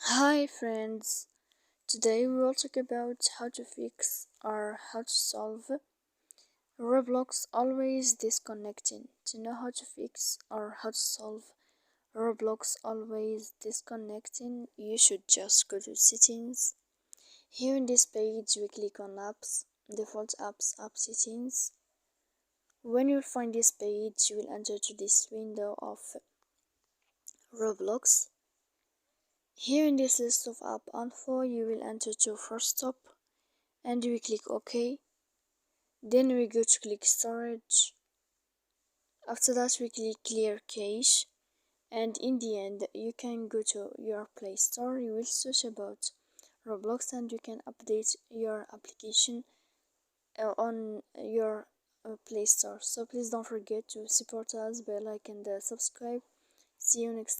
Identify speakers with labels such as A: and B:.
A: Hi friends, today we will talk about how to fix or how to solve Roblox always disconnecting. To know how to fix or how to solve Roblox always disconnecting, you should just go to settings. Here in this page we click on apps, default apps, app settings. When you find this page you will enter to this window of Roblox. Here in this list of app info you will enter to first stop and we click OK. Then we go to click storage. After that we click clear cache, and in the end you can go to your Play Store. You will search about Roblox and you can update your application on your Play Store. So please don't forget to support us by like and subscribe. See you next time.